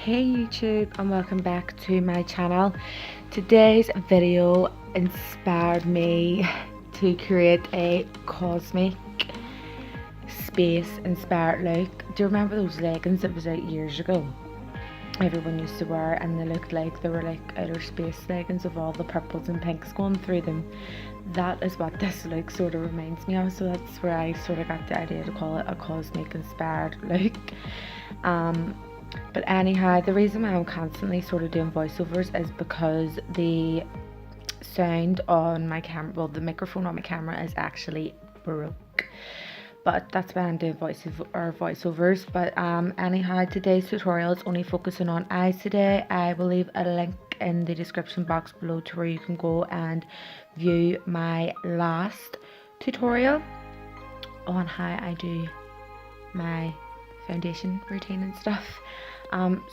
Hey YouTube, and welcome back to my channel. Today's video inspired me to create a cosmic space inspired look. Do you remember those leggings that was out years ago? Everyone used to wear, and they looked like they were like outer space leggings with all the purples and pinks going through them. That is what this look sort of reminds me of, so that's where I sort of got the idea to call it a cosmic inspired look. But anyhow, the reason why I'm constantly sort of doing voiceovers is because the sound on my camera, well, the microphone on my camera is actually broke. But that's why I'm doing voiceovers. But anyhow, today's tutorial is only focusing on eyes today. I will leave a link in the description box below to where you can go and view my last tutorial on how I do my foundation routine and stuff.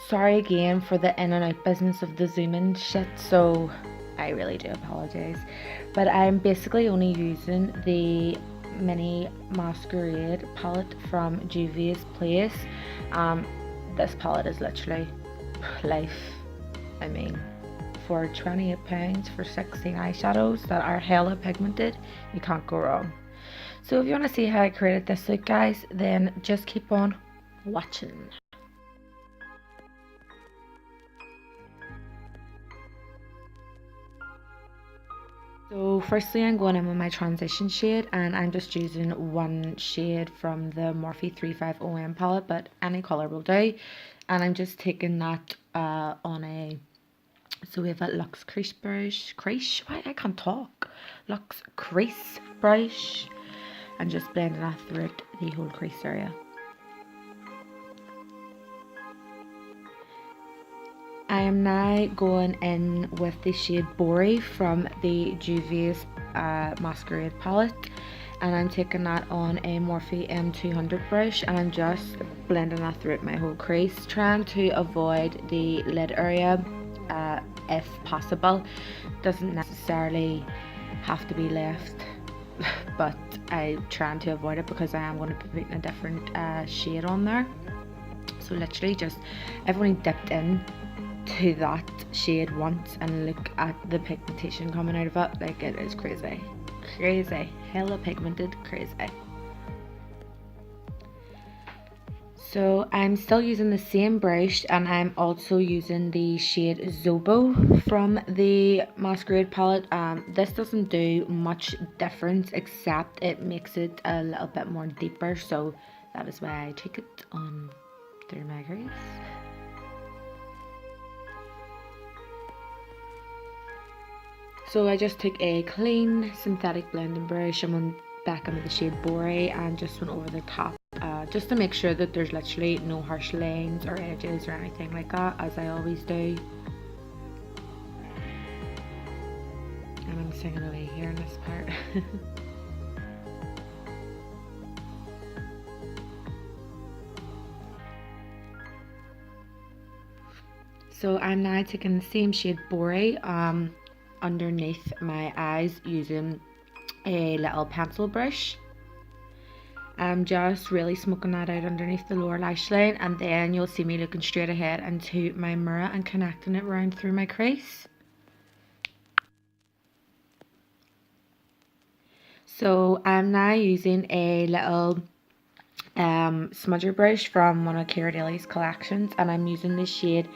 Sorry again for the in and out business of the zooming shit, so I really do apologize. But I'm basically only using the mini masquerade palette from Juvia's Place. This palette is literally life. I mean, for £28 for 16 eyeshadows that are hella pigmented, you can't go wrong. So if you want to see how I created this look, guys, then just keep on watching. So firstly, I'm going in with my transition shade, and I'm just using one shade from the Morphe 350M palette, but any colour will do. And I'm just taking that on a, so we have a Luxe crease brush, why I can't talk, Luxe crease brush, and just blending that throughout the whole crease area. I am now going in with the shade Bori from the Juvia's Masquerade palette, and I'm taking that on a Morphe M200 brush, and I'm just blending that throughout my whole crease, trying to avoid the lid area if possible. Doesn't necessarily have to be left, but I'm trying to avoid it because I am going to be putting a different shade on there. So literally just, I've only dipped in to that shade once and look at the pigmentation coming out of it. Like, it is crazy, hella pigmented, crazy. So I'm still using the same brush, and I'm also using the shade Zobo from the Masquerade palette. This doesn't do much difference, except it makes it a little bit more deeper, so that is why I took it on through my crease. So I just took a clean synthetic blending brush and went back into the shade Bori and just went over the top, just to make sure that there's literally no harsh lines or edges or anything like that, as I always do. And I'm singing away here in this part. So I'm now taking the same shade Bori underneath my eyes using a little pencil brush. I'm just really smoking that out underneath the lower lash line, and then you'll see me looking straight ahead into my mirror and connecting it round through my crease. So I'm now using a little smudger brush from one of Cara Daly's collections, and I'm using the shade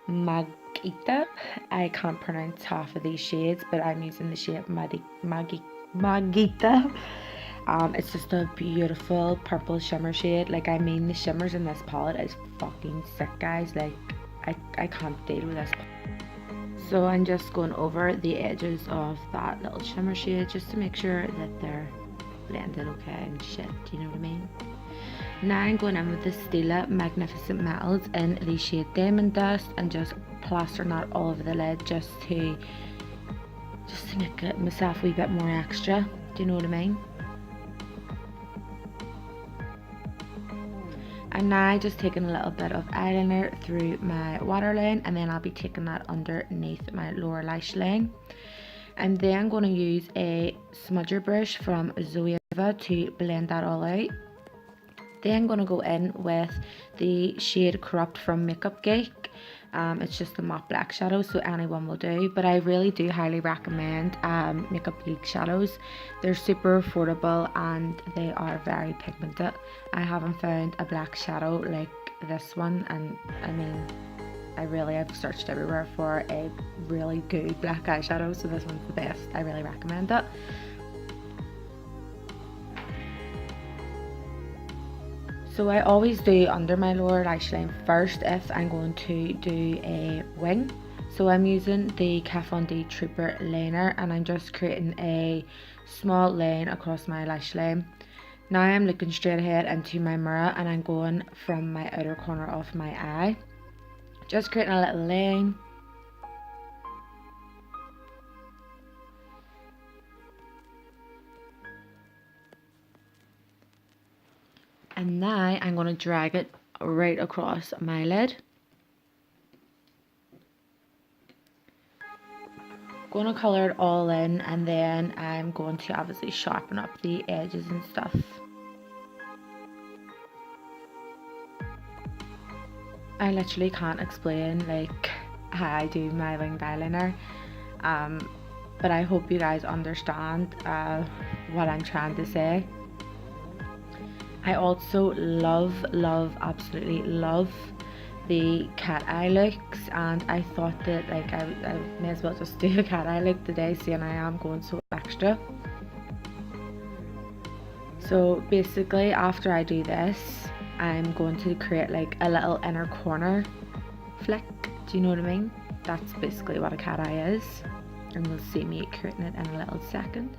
Makeda. I can't pronounce half of these shades, but I'm using the shade Makeda. It's just a beautiful purple shimmer shade. Like, I mean, the shimmers in this palette is fucking sick, guys. Like, I can't deal with this. So I'm just going over the edges of that little shimmer shade just to make sure that they're blended okay and shit, do you know what I mean? Now I'm going in with the Stila Magnificent Metals in the shade Diamond Dust, and just plastering that all over the lid just to make it myself a wee bit more extra, do you know what I mean? I'm now just taking a little bit of eyeliner through my waterline, and then I'll be taking that underneath my lower lash line. I'm then going to use a smudger brush from Zobo to blend that all out. Then I'm going to go in with the shade Curropt from Makeup Geek, It's just the matte black shadow, so anyone will do, but I really do highly recommend Makeup Geek shadows. They're super affordable and they are very pigmented. I haven't found a black shadow like this one, and I mean, I've searched everywhere for a really good black eyeshadow, so this one's the best. I really recommend it. So I always do under my lower lash line first if I'm going to do a wing. So I'm using the Kat Von D Trooper liner, and I'm just creating a small line across my lash line. Now I'm looking straight ahead into my mirror, and I'm going from my outer corner of my eye, just creating a little line. And now I'm going to drag it right across my lid. Going to colour it all in, and then I'm going to obviously sharpen up the edges and stuff. I literally can't explain like how I do my winged eyeliner, but I hope you guys understand what I'm trying to say. I also absolutely love the cat eye looks, and I thought that like I may as well just do a cat eye look today, seeing I am going so extra. So basically after I do this, I'm going to create like a little inner corner flick. Do you know what I mean? That's basically what a cat eye is, and you'll see me creating it in a little second.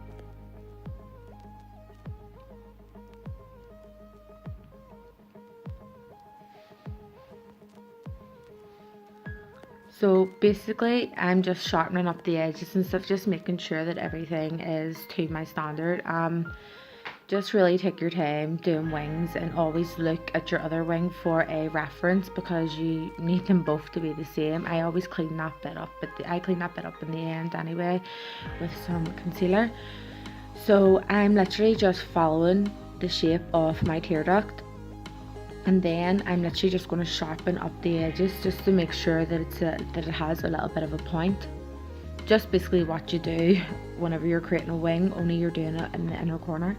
So basically I'm just sharpening up the edges and stuff, just making sure that everything is to my standard. Just really take your time doing wings, and always look at your other wing for a reference, because you need them both to be the same. I always clean that bit up, but I clean that bit up in the end anyway with some concealer. So I'm literally just following the shape of my tear duct, and then I'm literally just going to sharpen up the edges just to make sure that it has a little bit of a point. Just basically what you do whenever you're creating a wing, only you're doing it in the inner corner.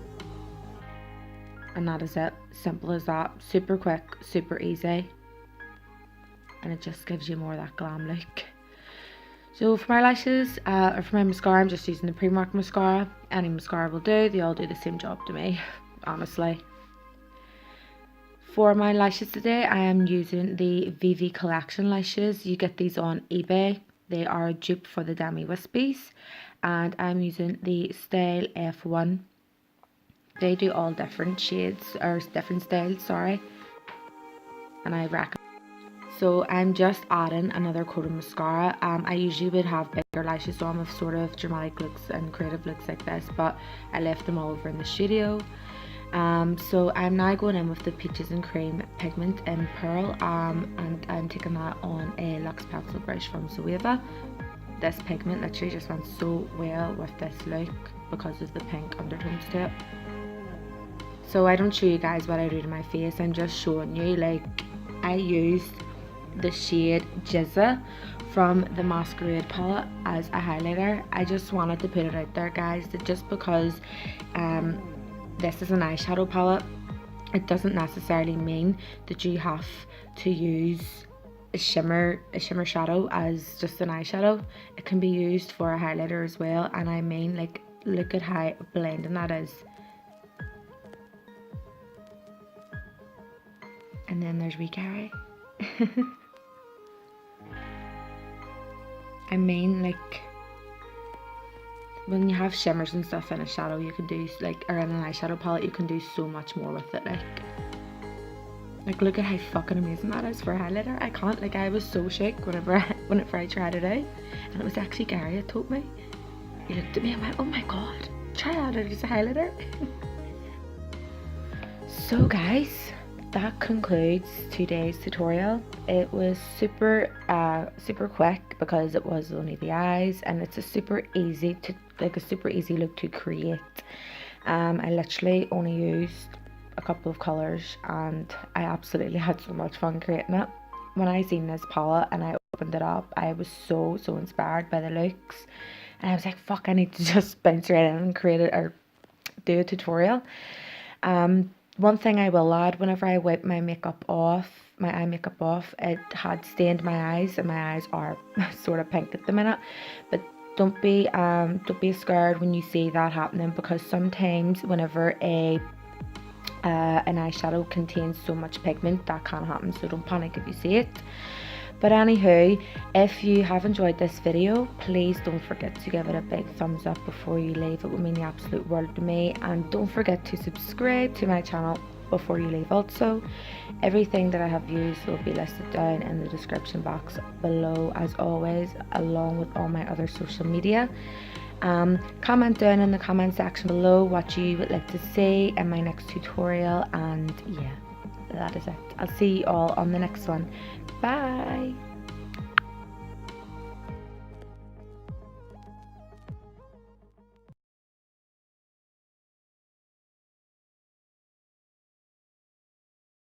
And that is it. Simple as that. Super quick, super easy, and it just gives you more of that glam look. So for my lashes, or for my mascara, I'm just using the Primark mascara. Any mascara will do. They all do the same job to me, honestly. For my lashes today, I am using the Vivi collection lashes. You get these on eBay. They are a dupe for the Demi Wispies, and I'm using the Style F1. They do all different shades, or different styles, sorry, and I recommend. So I'm just adding another coat of mascara. I usually would have bigger lashes on with sort of dramatic looks and creative looks like this, but I left them all over in the studio. So I'm now going in with the Peaches and Cream pigment in Pearl, and I'm taking that on a Luxe pencil brush from Zobo. This pigment literally just went so well with this look because of the pink undertones to it. So I don't show you guys what I do to my face, I'm just showing you. Like, I used the shade Jizza from the Masquerade palette as a highlighter. I just wanted to put it out there, guys, that just because this is an eyeshadow palette, it doesn't necessarily mean that you have to use a shimmer shadow as just an eyeshadow. It can be used for a highlighter as well, and I mean, like, look at how blending that is. And then there's wee Gary. I mean, like, when you have shimmers and stuff in a shadow, you can do, like, or in an eyeshadow palette, you can do so much more with it. Like look at how fucking amazing that is for a highlighter. I can't, like, I was so shook whenever I tried it out, and it was actually Gary that told me. He looked at me and went, oh my god, try out it as a highlighter. So guys, that concludes today's tutorial. It was super quick because it was only the eyes, and it's a super easy look to create. I literally only used a couple of colors, and I absolutely had so much fun creating it. When I seen this palette and I opened it up, I was so inspired by the looks, and I was like, fuck, I need to just bounce right in and create it or do a tutorial. One thing I will add, whenever I wipe my makeup off, my eye makeup off, it had stained my eyes, and my eyes are sort of pink at the minute. But don't be scared when you see that happening, because sometimes whenever an eyeshadow contains so much pigment, that can happen, so don't panic if you see it. But anywho, if you have enjoyed this video, please don't forget to give it a big thumbs up before you leave. It would mean the absolute world to me. And don't forget to subscribe to my channel before you leave. Also, everything that I have used will be listed down in the description box below, as always, along with all my other social media. Comment down in the comment section below what you would like to see in my next tutorial, and yeah, that is it. I'll see you all on the next one. Bye.